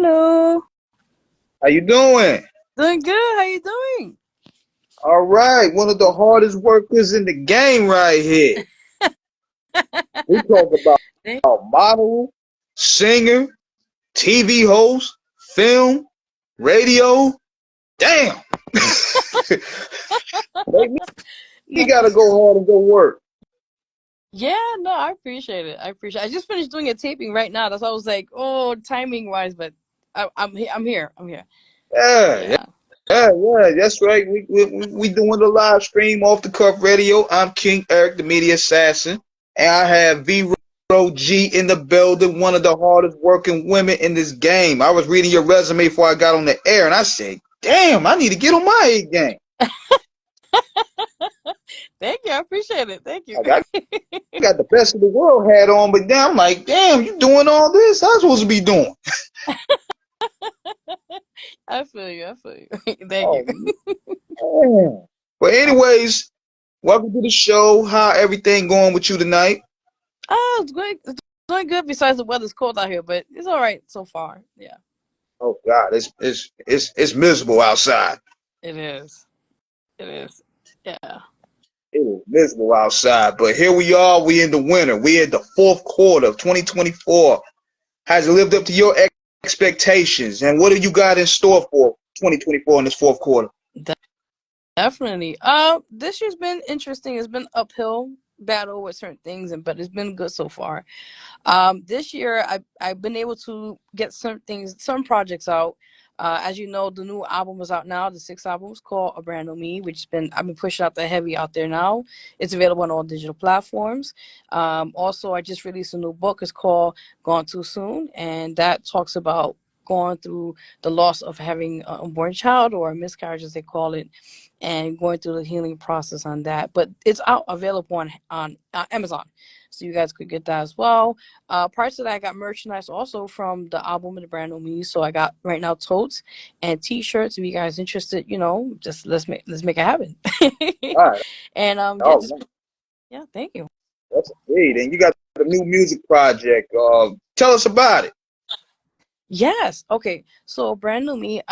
Hello. How you doing? Doing good. How you doing? All right, one of the hardest workers in the game right here. We talk about Thank- model, singer, TV host, film, radio. Damn. Maybe we No, gotta go hard and go work. yeah, no, I appreciate it. I appreciate it. I just finished doing a taping right now. That's why I was like, oh, timing wise, but I'm here. I'm here. Yeah, yeah, Yeah. yeah. That's right. We doing the live stream off the cuff radio. I'm King Eric, the media assassin, and I have VERO G in the building, one of the hardest working women in this game. I was reading your resume before I got on the air, and I said, "Damn, I need to get on my A game." Thank you. I appreciate it. Thank you. Like I got the best of the world hat on, but now I'm like, "Damn, you doing all this? I'm supposed to be doing." I feel you. I feel you. Thank you. Oh man. But anyways, welcome to the show. How everything going with you tonight? Oh, it's good. It's doing good. Besides the weather's cold out here, but it's all right so far. Yeah, Oh God, it's miserable outside. it is. It is. Yeah. It is miserable outside. But here we are. We in the winter. We in the fourth quarter of 2024. Has it lived up to your expectations? And what have you got in store for 2024 in this fourth quarter? Definitely. This year's been interesting. It's been uphill battle with certain things, but it's been good so far. This year I've been able to get some things, some projects out. As you know, the new album is out now. The sixth album is called A Brand New Me, which has been I've been pushing out the heavy out there now. It's available on all digital platforms. Also, I just released a new book. It's called Gone Too Soon, and that talks about going through the loss of having an unborn child or a miscarriage, as they call it, and going through the healing process on that. But it's out available on Amazon, so you guys could get that as well. Prior to that, I got merchandise also from the album of The Brand New Me. So I got right now totes and T-shirts. If you guys interested, just let's make it happen. All right. And yeah, Oh, just man, yeah, thank you. that's great. And you got the new music project. Tell us about it. Yes. Okay. So Brand New Me,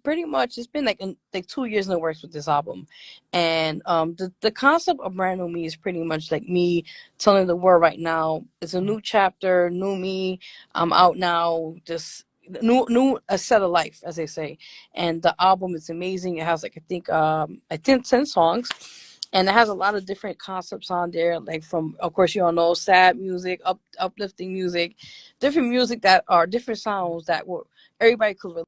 pretty much it's been like 2 years in the works with this album. And the concept of Brand New Me is pretty much like me telling the world right now, it's a new chapter, new me. I'm out now, just new a set of life, as they say. And the album is amazing. It has like I think 10 songs. And it has a lot of different concepts on there, like from, of course, you all know, sad music, uplifting music, different music that are different sounds that were everybody could relate.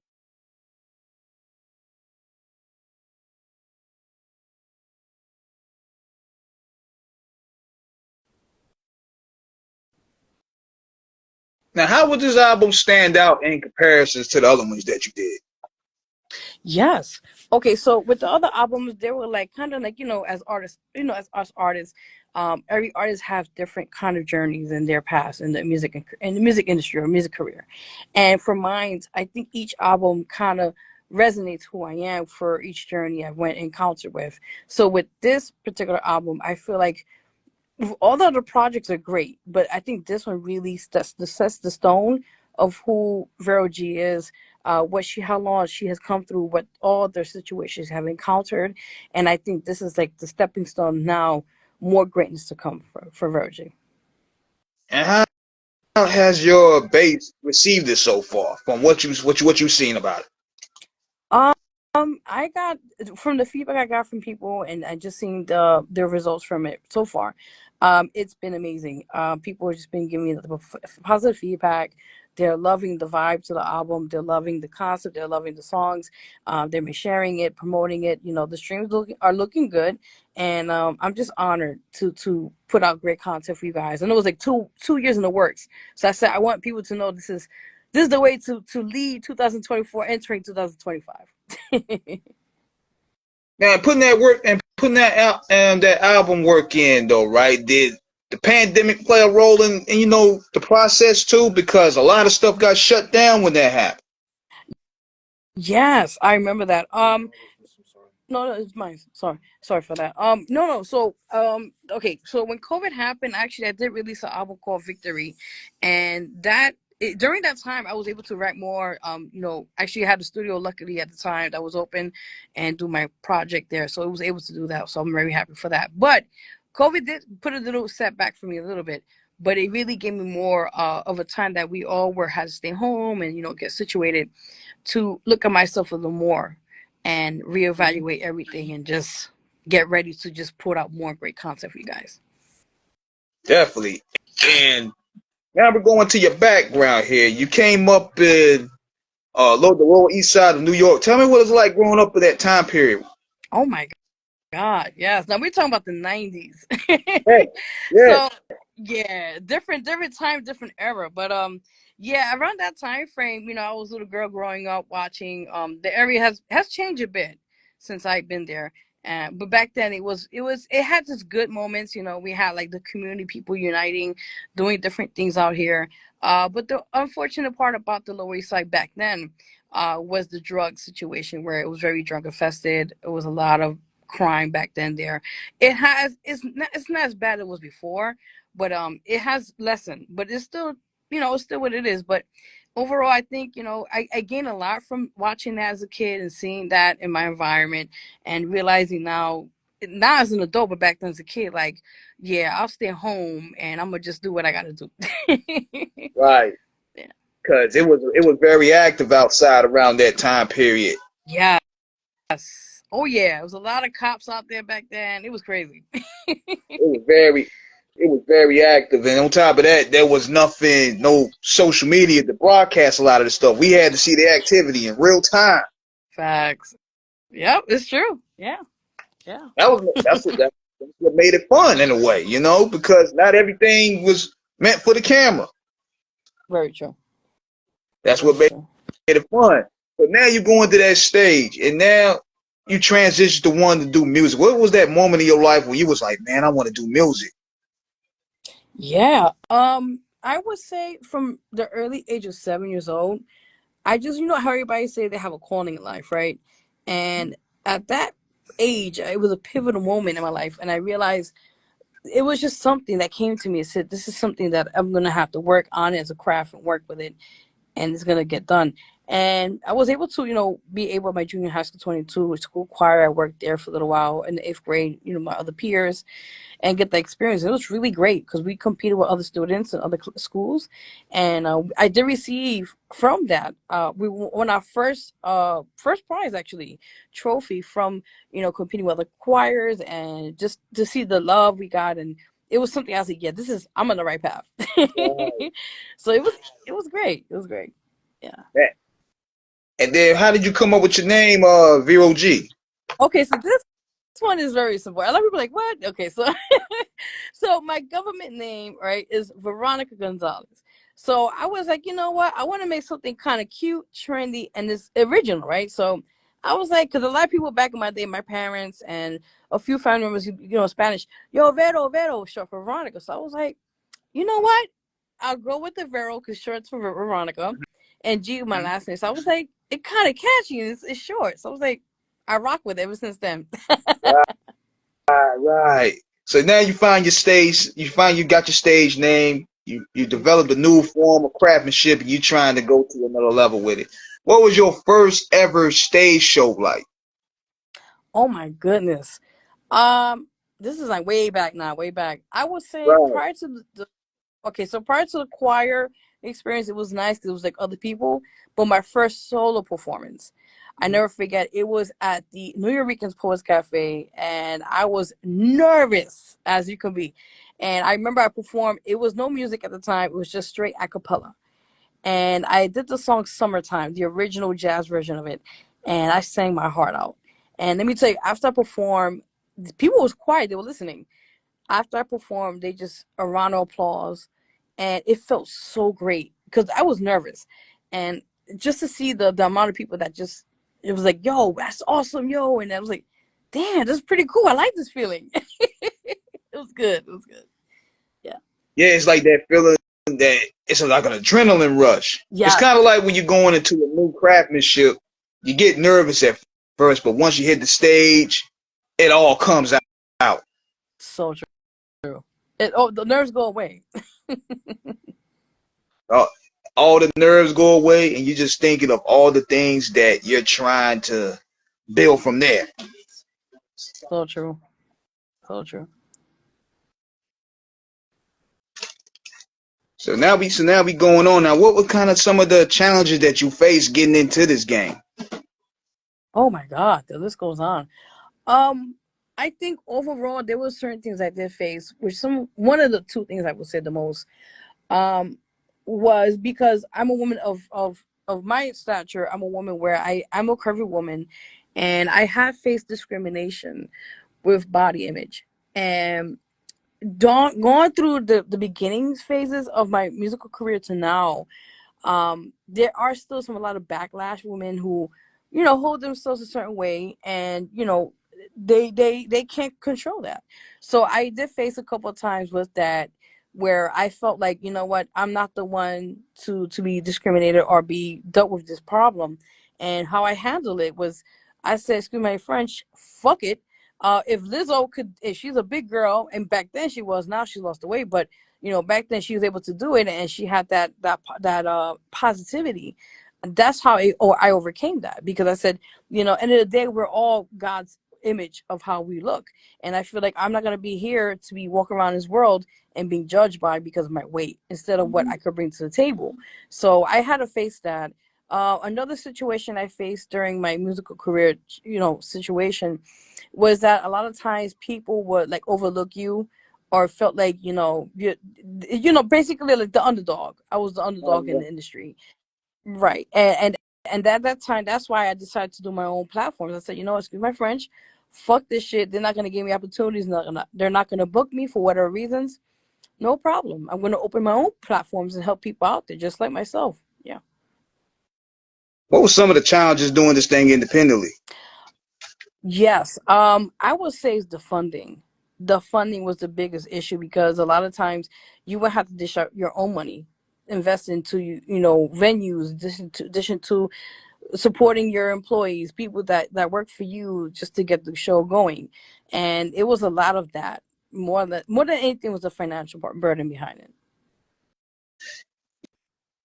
Now, how would this album stand out in comparisons to the other ones that you did? Yes. Okay. So with the other albums, they were like kind of like, as artists, as us artists, every artist have different kind of journeys in their past in the music industry or music career. And for mine, I think each album kind of resonates who I am for each journey I went encountered with. So with this particular album, I feel like all the other projects are great, but I think this one really sets the stone of who Vero G is, how long she has come through, what all their situations have encountered, and I think this is like the stepping stone now, more greatness to come for Vero G. And how has your base received it so far from what you've seen about it? Um, I got from the feedback I got from people, and I just seen the results from it so far. It's been amazing. People have just been giving me the positive feedback. They're loving the vibe to the album. They're loving the concept. They're loving the songs. They've been sharing it, promoting it. The streams are looking good, and I'm just honored to put out great content for you guys. And it was like two years in the works. So I said I want people to know this is the way to lead 2024, entering 2025. Now, putting that work and putting that out and that album work in though, right? Did the pandemic play a role in the process too? Because a lot of stuff got shut down when that happened. Yes, I remember that. No, no, it's mine. Sorry for that. No. So, okay. So when COVID happened, actually, I did release an album called Victory, and that during that time I was able to write more. Actually I had a studio luckily at the time that was open and do my project there, so I was able to do that, so I'm very happy for that. But COVID did put a little setback for me a little bit, but it really gave me more of a time that we all were had to stay home and get situated, to look at myself a little more and reevaluate everything and just get ready to just put out more great content for you guys. Definitely. And now we're going to your background here. You came up in the Lower East Side of New York. Tell me what it's like growing up in that time period. Oh my God, yes. Now we're talking about the 90s. Yes, yes. So yeah, different time, different era. But yeah, around that time frame, I was a little girl growing up watching. The area has changed a bit since I've been there. But back then it had its good moments. We had like the community people uniting, doing different things out here. But the unfortunate part about the Lower East Side back then was the drug situation, where it was very drug infested. It was a lot of crime back then there. It's not as bad as it was before, but it has lessened, but it's still, it's still what it is. But overall I think, I gained a lot from watching that as a kid and seeing that in my environment, and realizing now as an adult, but back then as a kid, like, yeah, I'll stay home and I'm gonna just do what I gotta do. Right. Yeah. Because it was very active outside around that time period. Yes. Oh yeah, it was a lot of cops out there back then. It was crazy. It was very it was very active. And on top of that, there was nothing, no social media to broadcast a lot of the stuff. We had to see the activity in real time. Facts. Yep, it's true. Yeah. Yeah. That's what made it fun in a way, because not everything was meant for the camera. Very true. That's what Very made true. it fun. But now you go into that stage, and now you transition to wanting to do music. What was that moment in your life when you was like, man, I want to do music? Yeah. I would say from the early age of 7 years old, I just, how everybody say they have a calling in life, right? And at that age, it was a pivotal moment in my life, and I realized it was just something that came to me and said, "This is something that I'm gonna have to work on as a craft and work with it, and it's gonna get done." And I was able to, be able, my junior high school 22 school choir. I worked there for a little while in the eighth grade. My other peers, and get the experience. It was really great because we competed with other students and other schools, and I did receive from that. We won our first prize, actually, trophy from competing with other choirs, and just to see the love we got, and it was something I was like, yeah, I'm on the right path. Right. So it was great. It was great. Yeah. And then how did you come up with your name, VERO G? Okay, so this one is very simple. A lot of people are like, what? Okay, so so my government name, right, is Veronica Gonzalez. So I was like, you know what? I want to make something kind of cute, trendy, and it's original, right? So I was like, because a lot of people back in my day, my parents and a few family members, Spanish, yo, Vero, Vero, short for Veronica. So I was like, you know what? I'll go with the Vero because short for Veronica, and G my last name. So I was like, it kind of catchy and it's short. So I was like, I rock with it ever since then. Right, right. So now you find your stage, you got your stage name, you developed a new form of craftsmanship, and you trying to go to another level with it. What was your first ever stage show like? Oh my goodness. Um, this is like way back now, way back. I would say Right. prior to okay, so prior to the choir experience, it was nice because it was like other people. But my first solo performance, I never forget. It was at the New Yorkers Poets Cafe, and I was nervous as you could be. And I remember I performed. It was no music at the time. It was just straight a cappella, and I did the song "Summertime," the original jazz version of it, and I sang my heart out. And let me tell you, after I performed, people was quiet; they were listening. After I performed, they just a round of applause, and it felt so great because I was nervous, and just to see the amount of people that just it was like, "Yo, that's awesome, yo," and I was like, "Damn, that's pretty cool. I like this feeling." It was good. It was good. Yeah. Yeah, it's like that feeling that it's like an adrenaline rush. It's Yeah. kind of like when you're going into a new craftsmanship, you get nervous at first, but once you hit the stage, it all comes out. So true. The nerves go away. Uh, all the nerves go away, and you're just thinking of all the things that you're trying to build from there. So true. So true. So now we going on. Now, what were kind of some of the challenges that you faced getting into this game? Oh my God, the list goes on. Um, I think overall there were certain things I did face, which some one of the two things I would say the most um was because I'm a woman of my stature. I'm a woman where I'm a curvy woman, and I have faced discrimination with body image. And going through the beginnings phases of my musical career to now, there are still a lot of backlash women who, hold themselves a certain way, and they can't control that. So I did face a couple of times with that, where I felt like, what, I'm not the one to be discriminated or be dealt with this problem. And how I handled it was, I said, excuse my French, fuck it. If Lizzo could, if she's a big girl, and back then she was, now she lost the weight, but back then she was able to do it, and she had that positivity. That's how I overcame that, because I said, end of the day, we're all God's image of how we look. And I feel like I'm not going to be here to be walking around this world and being judged by because of my weight instead of what I could bring to the table. So I had to face that. Another situation I faced during my musical career, situation, was that a lot of times people would like overlook you, or felt like, basically like the underdog. I was the underdog in the industry, right? And at that time, that's why I decided to do my own platforms. I said, excuse my French, fuck this shit. They're not gonna give me opportunities. They're not gonna book me for whatever reasons. No problem. I'm gonna open my own platforms and help people out there, just like myself. Yeah. What were some of the challenges doing this thing independently? Yes. I would say it's the funding. The funding was the biggest issue, because a lot of times you would have to dish out your own money, invest into venues, addition to supporting your employees, people that work for you, just to get the show going. And it was a lot of that. More than anything was the financial burden behind it.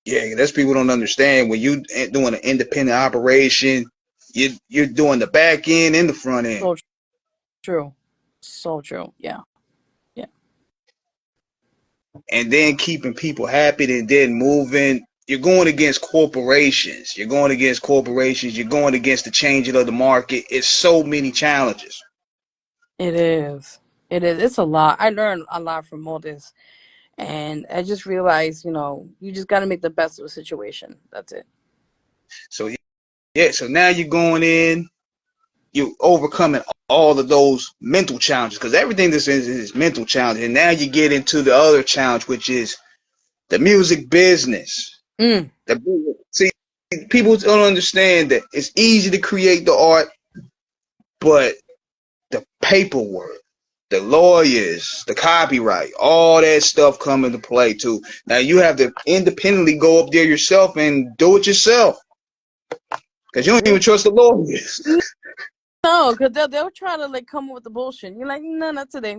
Yeah, that's people don't understand. When you doing an independent operation, you're doing the back end and the front end, So true. So true. Yeah. Yeah. and then keeping people happy and then moving. You're going against corporations. You're going against corporations. You're going against the changing of the market. It's so many challenges. It is. It is. It's a lot. I learned a lot from all this. And I just realized, you just got to make the best of a situation. That's it. So yeah, so now you're going in, you're overcoming all of those mental challenges, because everything this is mental challenge, and now you get into the other challenge, which is the music business. Mm, See, people don't understand that it's easy to create the art, but the paperwork, the lawyers, the copyright, all that stuff come into play too. Now you have to independently go up there yourself and do it yourself, because you don't even true. trust the lawyers. No, because they'll try to like come up with the bullshit. You're like, no, not today.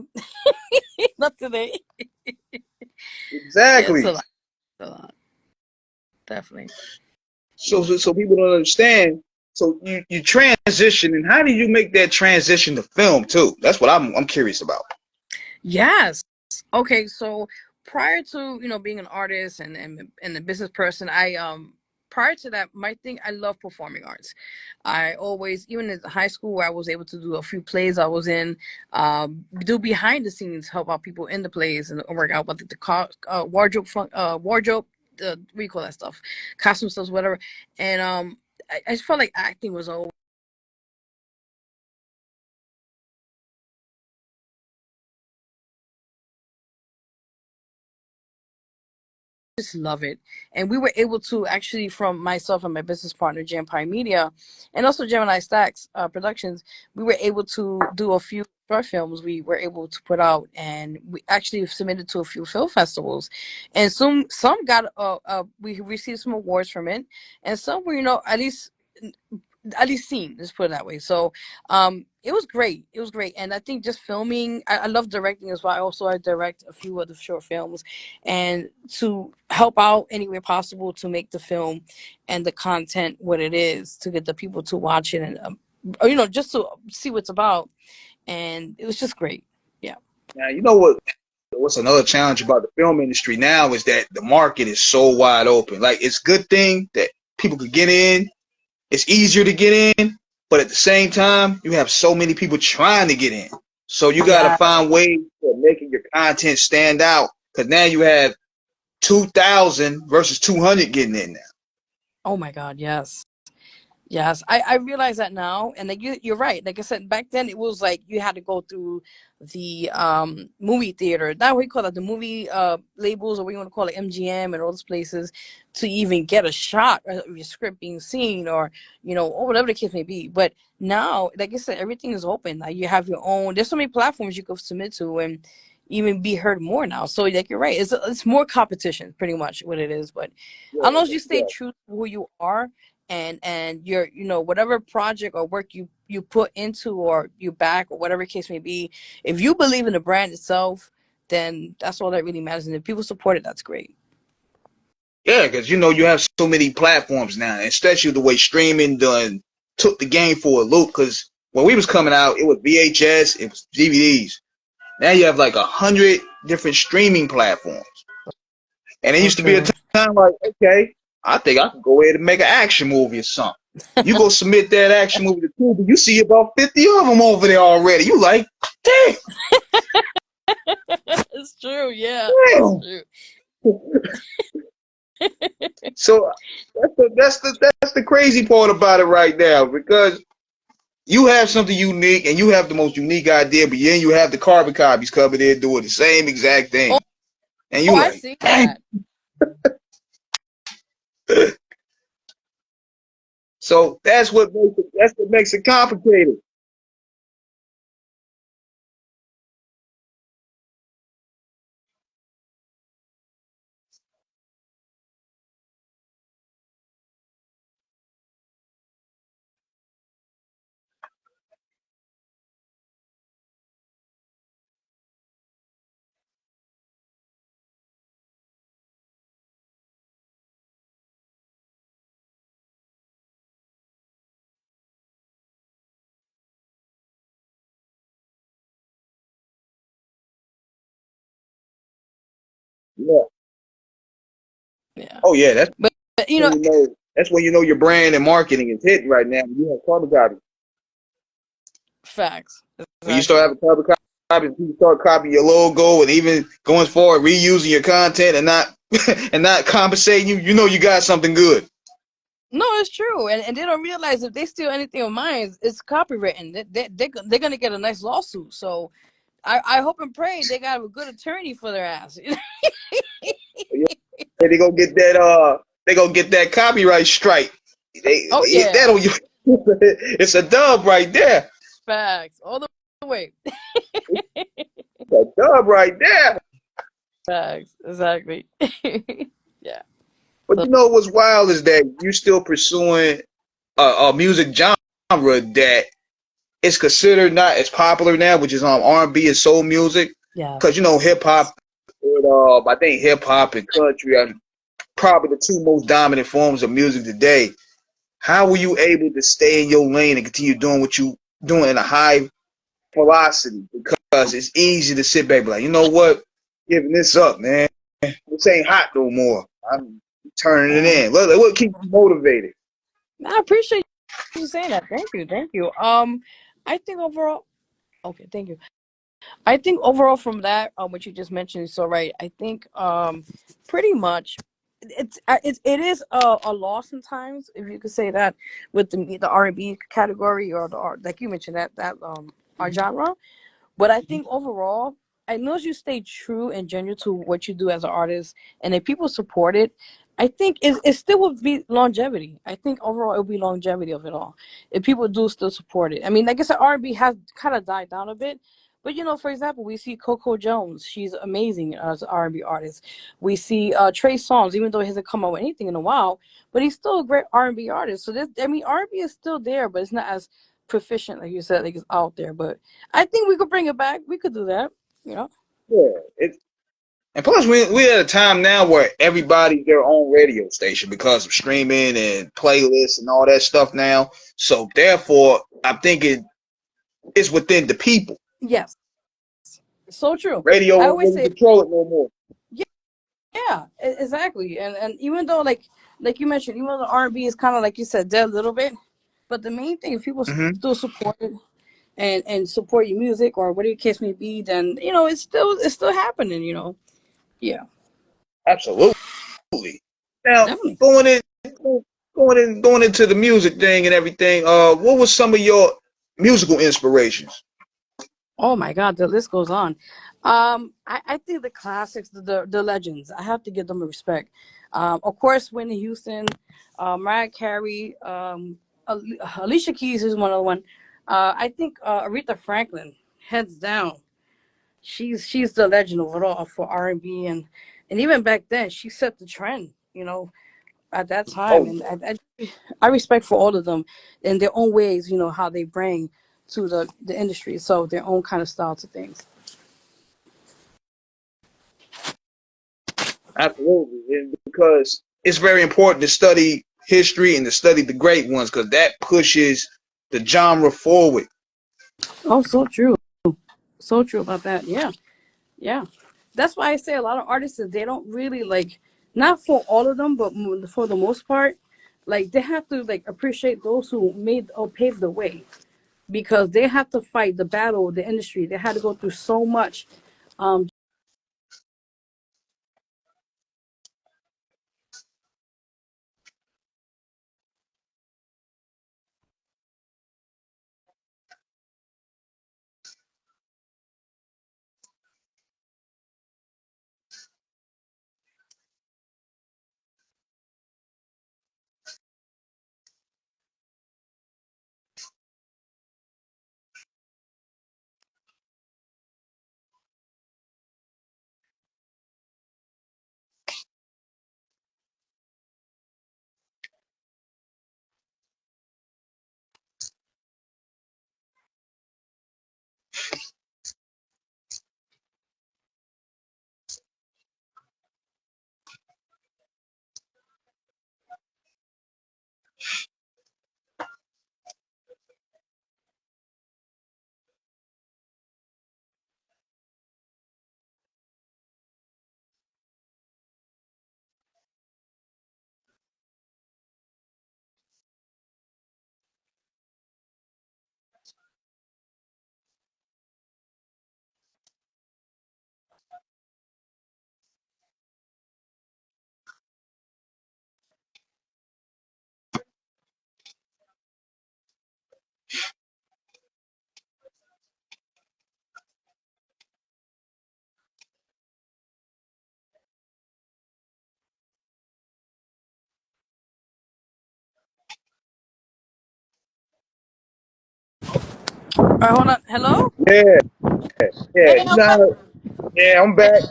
Not today. Yeah, it's Exactly. a lot. It's a lot. Definitely. So people don't understand. So you transition, and how do you make that transition to film too? That's what I'm curious about. Yes. Okay, so prior to, being an artist and a business person, I prior to that, my thing, I love performing arts. I always, even in high school, where I was able to do a few plays I was in, do behind the scenes, help out people in the plays, and work out what wardrobe wardrobe, what do you call that stuff, costume stuff, whatever. And I just felt like acting was always, just love it. And we were able to actually, from myself and my business partner Jampire Media, and also Gemini Stacks Productions, we were able to do a few short films we were able to put out, and we actually submitted to a few film festivals. And some got we received some awards from it, and some were, at least seen, let's put it that way. So It was great. It was great, and I think just filming. I love directing as well. I direct a few other short films, and to help out any way possible to make the film and the content what it is to get the people to watch it and just to see what it's about. And it was just great. Yeah. Now, you know what's another challenge about the film industry now is that the market is so wide open. Like, it's a good thing that people could get in. It's easier to get in, but at the same time, you have so many people trying to get in. So you got to Yeah. find ways of making your content stand out. Because now you have 2,000 versus 200 getting in now. Oh my God. Yes. Yes, I realize that now, and like you're right. Like I said, back then it was like you had to go through the movie theater. Now we call it the movie labels, or what you want to call it, MGM and all those places, to even get a shot of your script being seen, or or whatever the case may be. But now, like I said, everything is open. Like you have your own. There's so many platforms you can submit to and even be heard more now. So like you're right. It's more competition, pretty much what it is. But as long as you stay Yeah, true to who you are and your whatever project or work you put into or you back or whatever case may be, if you believe in the brand itself, then that's all that really matters, and if people support it, that's great. yeah, because you have so many platforms now, especially the way streaming done took the game for a loop. Because when we was coming out, it was VHS, it was DVDs. Now you have like 100 different streaming platforms. And it So used to be a true. time like, okay, I think I could go ahead and make an action movie or something. You go submit that action movie to Tubi, you see about 50 of them over there already. You like, damn, It's true, yeah, it's damn. true. So that's the crazy part about it right now, because you have something unique and you have the most unique idea, but then you have the carbon copies coming in doing the same exact Oh, thing. And oh, you I like, see dang. that. So that's what makes it complicated. Yeah. Yeah, Oh yeah, that's but when you know that's when you know your brand and marketing is hitting right now. You have carbon copies. facts, When you start exactly. having carbon copies, people start copying your logo and even going forward reusing your content and not and not compensating you. You know you got something good. No, it's true, and they don't realize if they steal anything of mine, it's copywritten. They're gonna get a nice lawsuit. So I hope and pray they got a good attorney for their ass. Yeah, they gonna get that they gonna get that copyright strike. Oh That yeah, don't it's a dub right there. facts all the way. It's a dub right there. Facts, exactly. Yeah. But So you know what's wild is that you still pursuing a music genre that is considered not as popular now, which is R&B and soul music. yes, Because hip hop, I think hip hop and country are probably the two most dominant forms of music today. How were you able to stay in your lane and continue doing what you doing in a high velocity? Because it's easy to sit back and be like, you know what, giving this up, man. This ain't hot no more. I'm turning it yeah. in. What keeps you motivated? I appreciate you saying that. Thank you, thank you. I think overall, okay, thank you. I think overall from that, what you just mentioned is so right. I think pretty much it is a loss sometimes, if you could say that, with the R&B category, or the art, like you mentioned, that our genre. But I think overall, as long as you stay true and genuine to what you do as an artist, and if people support it, I think it still would be longevity. I think overall it will be longevity of it all. If people do still support it. I mean, like I said, R&B has kind of died down a bit. But for example, we see Coco Jones. She's amazing as an R&B artist. We see Trey Songz, even though he hasn't come out with anything in a while, but he's still a great R&B artist. So I mean, R&B is still there, but it's not as proficient, like you said, like it's out there. But I think we could bring it back. We could do that. You know. Yeah. And plus, we at a time now where everybody's their own radio station because of streaming and playlists and all that stuff now. So therefore, I think it's within the people. Yes. So true. Radio I don't always really say, control it no more. yeah, exactly. And even though like you mentioned, even though the R&B is kind of like you said dead a little bit, but the main thing is people Hmm. still support it and support your music or whatever the case may be. Then you know it's still happening. You know. Yeah. Absolutely. Now Definitely. going into the music thing and everything. What was some of your musical inspirations? Oh my God, the list goes on. I think the classics, the legends, I have to give them a respect. Of course, Whitney Houston, Mariah Carey, Alicia Keys is one of the one. I think Aretha Franklin, hands down. She's the legend overall for R&B and even back then she set the trend. You know, at that time, Oh, and I respect for all of them in their own ways. You know how they bring to the industry, so their own kind of style to things. absolutely. And because it's very important to study history and to study the great ones because that pushes the genre forward. Oh, so true. So true about that. Yeah. Yeah. That's why I say a lot of artists, they don't really like, not for all of them, but for the most part, like they have to like appreciate those who made or paved the way because they have to fight the battle of the industry. They had to go through so much. Um, all right, hold on. Hello. Yeah, yeah. Hey, You I'm know back. yeah, I'm back.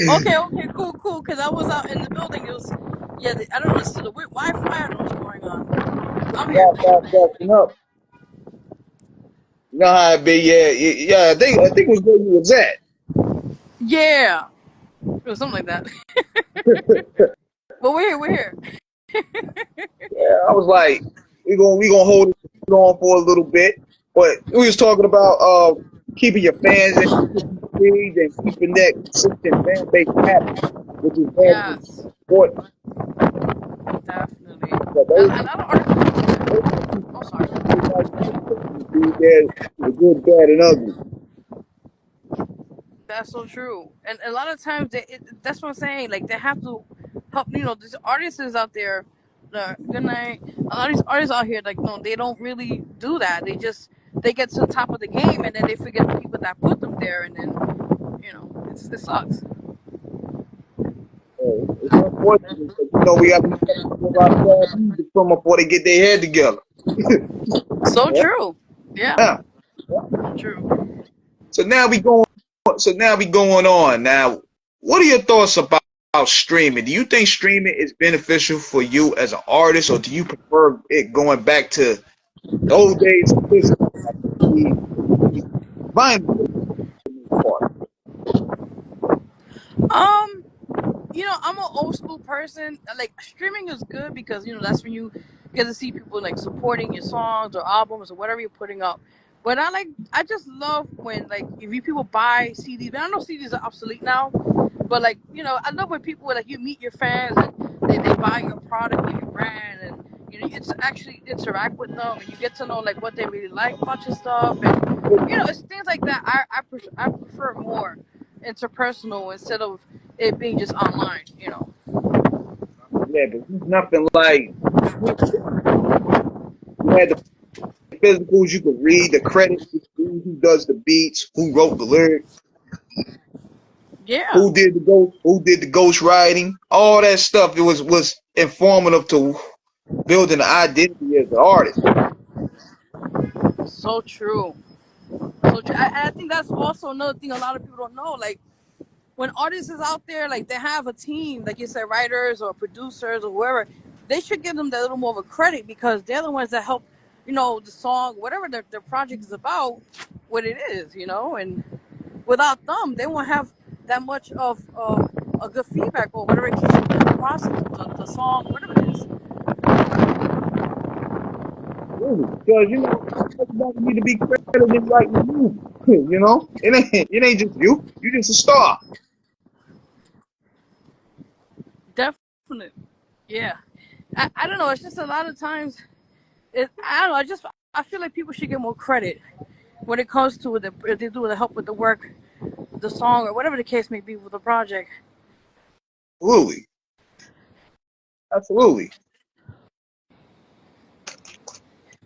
Okay, okay, cool, cool. Because I was out in the building. It was, yeah. I don't know. It's the weird Wi-Fi. I don't know what's going on. I'm here. Wi-Fi acting up. You know how it be, yeah. I think it was where you was at. Yeah, it was something like that. But we're here. We're here. I was like, we gonna hold it on for a little bit, but we was talking about keeping your fans engaged and keeping that consistent fan base happy, which is very Yes, important. definitely. But A lot of artists. those are the people Oh, sorry. everybody can be there, the good, bad, and ugly. That's so true. And a lot of times, that's what I'm saying. Like they have to help. You know, these artists is out there. Good night. A lot of these artists out here, like no, they don't really do that. They get to the top of the game, and then they forget the people that put them there, and then it sucks. It's unfortunate because we got to get some of our sad music from them before they get their head together. So Yeah. true. Yeah, Yeah. true. So now we going. So now we going on. Now, what are your thoughts about streaming? Do you think streaming is beneficial for you as an artist, or do you prefer it going back to The old days of physical, the vinyl for the most part. Um, I'm an old school person. Like streaming is good because that's when you get to see people like supporting your songs or albums or whatever you're putting up. But I just love when like if you people buy CDs. I know CDs are obsolete now, but like I love when people like you meet your fans and they buy your product or your brand and it's actually interact with them and you get to know like what they really like about your stuff and it's things like that. I prefer more interpersonal instead of it being just online. Yeah, but there's nothing like you had the physicals. You could read the credits, you could read who does the beats, who wrote the lyrics, Yeah, who did the ghost writing, all that stuff. It was informative to building the identity as an artist. so true. So true. I think that's also another thing a lot of people don't know. Like when artists is out there, like they have a team, like you said, writers or producers or whoever, they should give them that little more of a credit because they're the ones that help, the song, whatever their project is about, what it is. And without them, they won't have that much of a good feedback or whatever it is, the process, the song, whatever it is. Really. Because everybody need to be credited like you. It ain't just you. You just a star. Definitely. Yeah. I don't know. It's just a lot of times, I don't know. I feel like people should get more credit when it comes to it, if they do the help with the work, the song, or whatever the case may be with the project. Absolutely. Absolutely.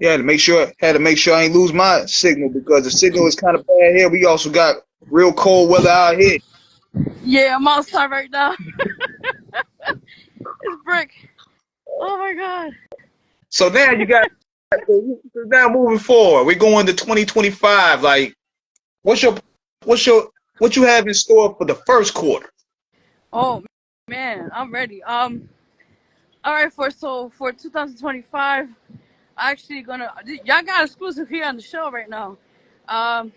Yeah, had to make sure I ain't lose my signal because the signal is kind of bad here. We also got real cold weather out here. Yeah, I'm outside right now. It's brick. Oh my god. So now you got so now moving forward. We're going to 2025. Like, what's your what's your what you have in store for the first quarter? Oh man, I'm ready. All right, for 2025, I actually gonna y'all got exclusive here on the show right now. Um,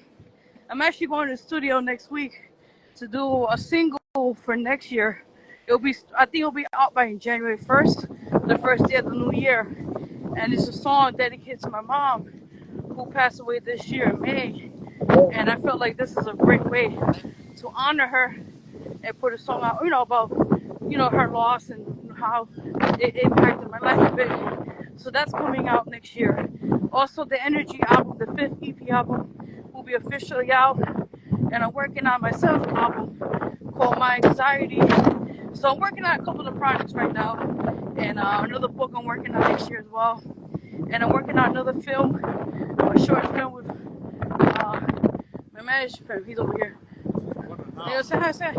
I'm actually going to the studio next week to do a single for next year. I think it'll be out by January 1st, the first day of the new year. And it's a song dedicated to my mom who passed away this year in May. And I felt like this is a great way to honor her and put a song out, about, her loss and how it impacted my life a bit. So that's coming out next year. Also, the Energy album, the fifth EP album, will be officially out. And I'm working on my seventh album called My Anxiety. So I'm working on a couple of projects right now. And another book I'm working on next year as well. And I'm working on another film, a short film with my management. He's over here. Hey, say hi, say hi.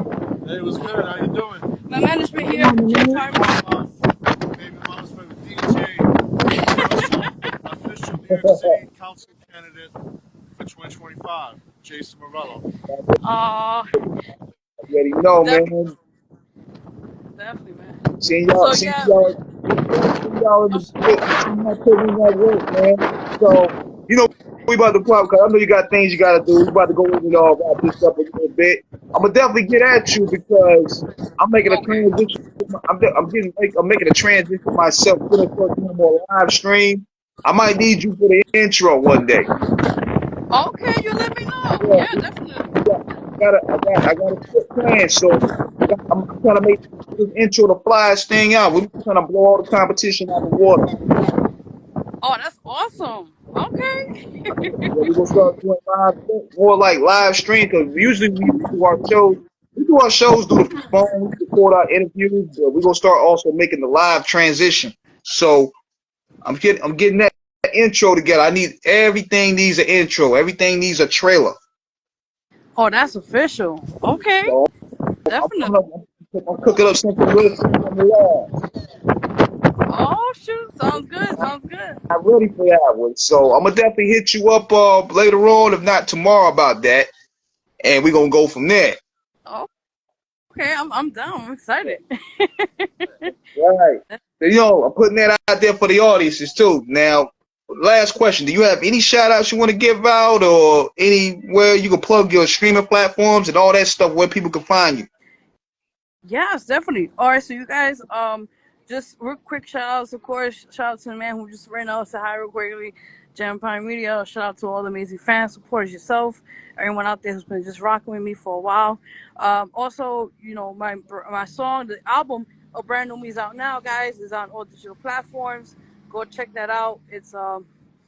Hey, what's good? How you doing? My management here, Jay Come Carmen. Baby mom's favorite DJ. Official New York City Council candidate for 2025, Jason Morello. Uh, already know, def- man. definitely, man. Seeing y'all, So seeing yeah, y'all, seeing y'all in the pit, seeing y'all putting in that work, man. So, we about to pop, cause I know you got things you gotta do. We about to go over y'all wrap this up a little bit. I'm gonna definitely get at you because I'm making a okay. transition. I'm making a transition myself. We're gonna start doing more live stream. I might need you for the intro one day. Okay, you let me know. Yeah, Yeah, definitely. I got a quick plan. So I'm trying to make this intro the flyest thing out. We're trying to blow all the competition out the water. Oh, that's awesome. Okay. Yeah, we're gonna start doing more like live stream because usually we do our shows. We do our shows through the phone, we record our interviews, but we're gonna start also making the live transition. So I'm getting that intro together. I need everything needs an intro. Everything needs a trailer. Oh, that's official. Okay, So I'm definitely. coming up. I'm cooking up something real simple on the lab. Oh shoot, sounds good. Sounds good. I'm ready for that one. So I'm gonna definitely hit you up later on, if not tomorrow, about that, and we're gonna go from there. Oh, okay, I'm down. I'm excited. Right. I'm putting that out there for the audiences too. Now, last question. Do you have any shout outs you want to give out or anywhere you can plug your streaming platforms and all that stuff where people can find you? Yes, definitely. All right, so you guys, just real quick shout outs, of course. Shout out to the man who just ran out, said hi real quickly. Jam Prime Media. Shout out to all the amazing fans, supporters, yourself, everyone out there who's been just rocking with me for a while. Also, you know, my song, the album, A Brand New Me is out now, guys. It's on all digital platforms. Go check that out. It's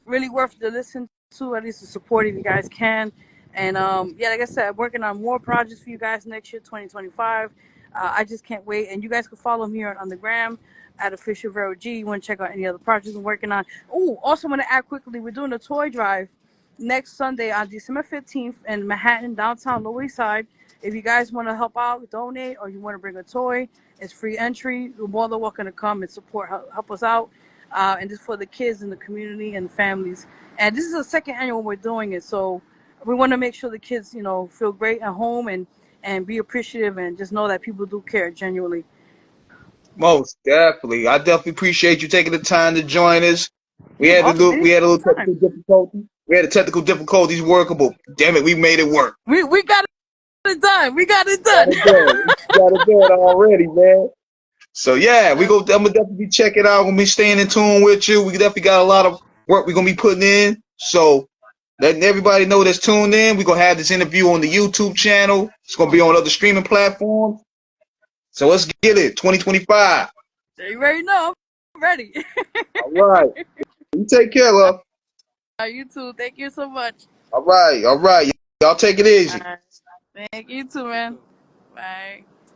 really worth the listen to, at least the support if you guys can. And yeah, like I said, I'm working on more projects for you guys next year, 2025. I just can't wait. And you guys can follow me here on the gram at official VERO G. You want to check out any other projects I'm working on. Oh, also want to add quickly, we're doing a toy drive next Sunday on December 15th in Manhattan, downtown Lower East Side. If you guys want to help out, donate, or you want to bring a toy, it's free entry. You're more than welcome to come and support, help us out. And this is for the kids in the community and families. And this is the second annual we're doing it. So we want to make sure the kids, you know, feel great at home and be appreciative and just know that people do care genuinely. Most definitely. I definitely appreciate you taking the time to join us. Yeah, awesome. We had a little Anytime. technical difficulty. We had the technical difficulties workable. Damn it, we made it work. We got it done. We got it Got done. it done. We got it done already, man. So yeah, I'm gonna definitely check it out. I'm gonna be staying in tune with you. We definitely got a lot of work we're gonna be putting in. So letting everybody know that's tuned in. We're gonna have this interview on the YouTube channel. It's gonna be on other streaming platforms. So let's get it. 2025. You already know. I'm ready. All right. You take care, love. You too. Thank you so much. All right. All right. Y'all take it easy. Thank you too, man. Bye.